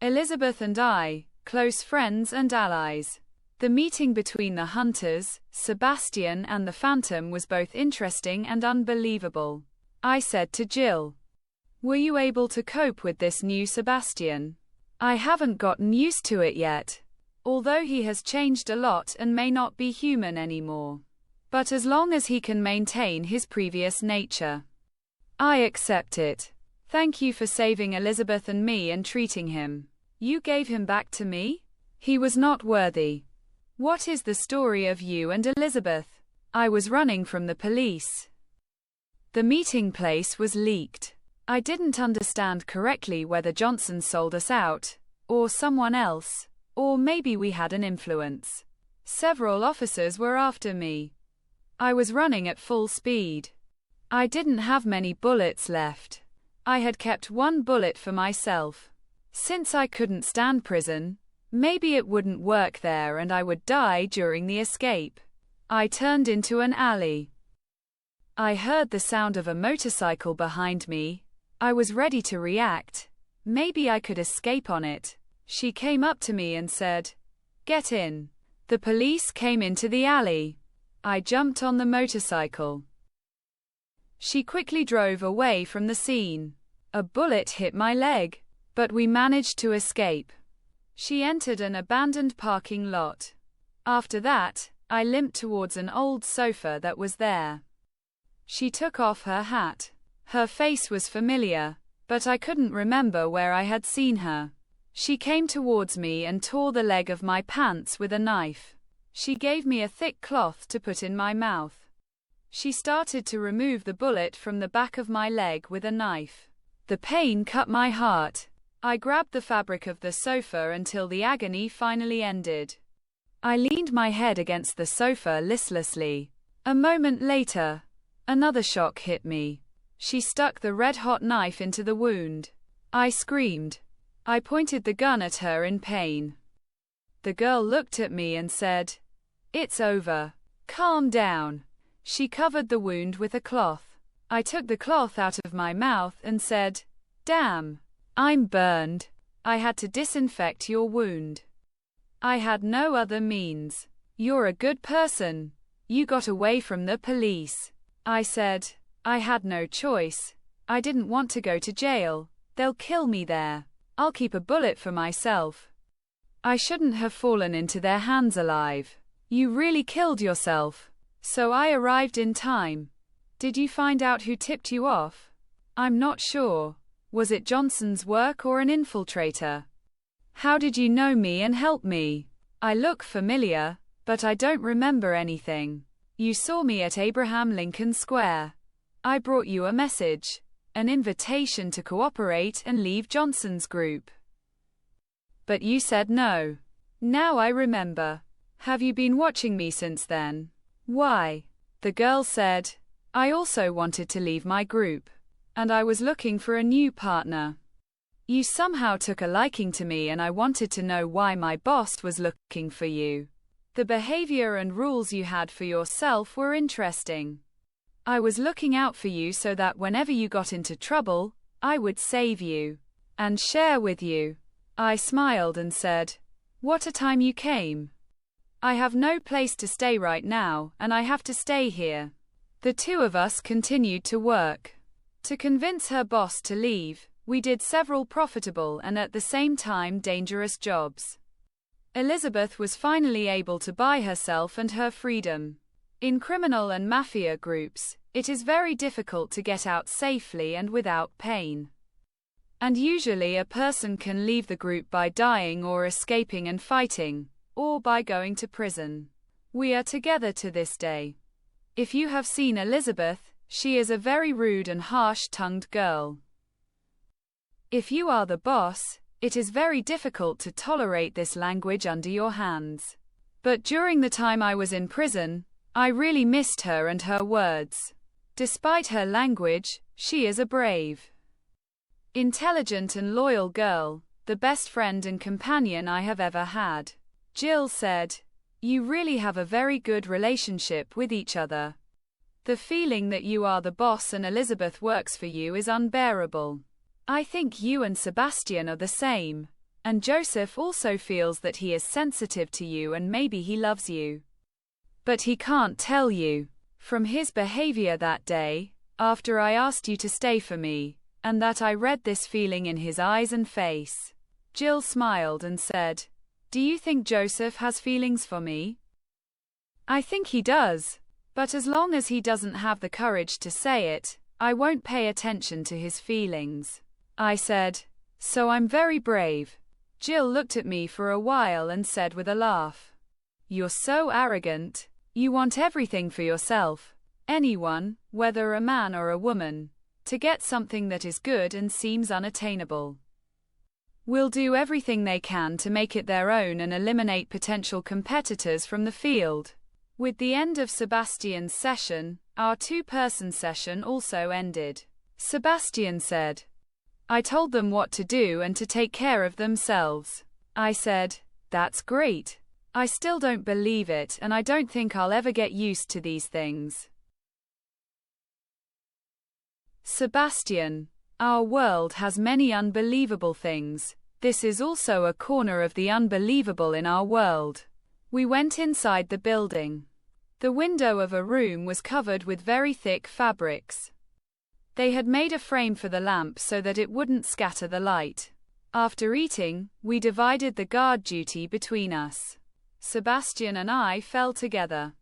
Elisabeth and I, close friends and allies. The meeting between the hunters, Sebastian and the phantom was both interesting and unbelievable. I said to Jill, "Were you able to cope with this new Sebastian?" "I haven't gotten used to it yet. Although he has changed a lot and may not be human anymore. But as long as he can maintain his previous nature, I accept it. Thank you for saving Elisabeth and me and treating him. You gave him back to me? He was not worthy. What is the story of you and Elisabeth?" "I was running from the police. The meeting place was leaked. I didn't understand correctly whether Johnson sold us out, or someone else, or maybe we had an influence. Several officers were after me. I was running at full speed. I didn't have many bullets left. I had kept one bullet for myself. Since I couldn't stand prison, maybe it wouldn't work there and I would die during the escape. I turned into an alley. I heard the sound of a motorcycle behind me. I was ready to react. Maybe I could escape on it. She came up to me and said, 'Get in.' The police came into the alley. I jumped on the motorcycle. She quickly drove away from the scene. A bullet hit my leg, but we managed to escape. She entered an abandoned parking lot. After that, I limped towards an old sofa that was there. She took off her hat. Her face was familiar, but I couldn't remember where I had seen her. She came towards me and tore the leg of my pants with a knife. She gave me a thick cloth to put in my mouth. She started to remove the bullet from the back of my leg with a knife. The pain cut my heart. I grabbed the fabric of the sofa until the agony finally ended. I leaned my head against the sofa listlessly. A moment later, another shock hit me. She stuck the red-hot knife into the wound. I screamed. I pointed the gun at her in pain. The girl looked at me and said, "It's over. Calm down." She covered the wound with a cloth. I took the cloth out of my mouth and said, "Damn. I'm burned. I had to disinfect your wound. I had no other means. You're a good person. You got away from the police." I said, "I had no choice. I didn't want to go to jail. They'll kill me there. I'll keep a bullet for myself. I shouldn't have fallen into their hands alive. You really killed yourself. So I arrived in time. Did you find out who tipped you off?" "I'm not sure. Was it Johnson's work or an infiltrator? How did you know me and help me? I look familiar, but I don't remember anything. You saw me at Abraham Lincoln Square. I brought you a message, an invitation to cooperate and leave Johnson's group. But you said no. Now I remember. Have you been watching me since then?" "Why?" The girl said, "I also wanted to leave my group. And I was looking for a new partner. You somehow took a liking to me and I wanted to know why my boss was looking for you. The behavior and rules you had for yourself were interesting. I was looking out for you so that whenever you got into trouble, I would save you and share with you." I smiled and said, "What a time you came. I have no place to stay right now, and I have to stay here." The two of us continued to work. To convince her boss to leave, we did several profitable and at the same time dangerous jobs. Elisabeth was finally able to buy herself and her freedom. In criminal and mafia groups, it is very difficult to get out safely and without pain. And usually a person can leave the group by dying or escaping and fighting, or by going to prison. We are together to this day. If you have seen Elisabeth, she is a very rude and harsh-tongued girl. If you are the boss, it is very difficult to tolerate this language under your hands. But during the time I was in prison, I really missed her and her words. Despite her language, she is a brave, intelligent and loyal girl, the best friend and companion I have ever had. Jill said, "You really have a very good relationship with each other. The feeling that you are the boss and Elisabeth works for you is unbearable. I think you and Sebastian are the same, And Joseph also feels that he is sensitive to you and maybe he loves you. But he can't tell you. From his behavior that day, after I asked you to stay for me, and that I read this feeling in his eyes and face. Jill smiled and said, "Do you think Joseph has feelings for me?" "I think he does. But as long as he doesn't have the courage to say it, I won't pay attention to his feelings," I said. "So I'm very brave." Jill looked at me for a while and said with a laugh, "You're so arrogant. You want everything for yourself. Anyone, whether a man or a woman, to get something that is good and seems unattainable. Will do everything they can to make it their own and eliminate potential competitors from the field." With the end of Sebastian's session, our two-person session also ended. Sebastian said, "I told them what to do and to take care of themselves." I said, "That's great. I still don't believe it and I don't think I'll ever get used to these things." Sebastian, "Our world has many unbelievable things. This is also a corner of the unbelievable in our world." We went inside the building. The window of a room was covered with very thick fabrics. They had made a frame for the lamp so that it wouldn't scatter the light. After eating, we divided the guard duty between us. Sebastian and I fell together.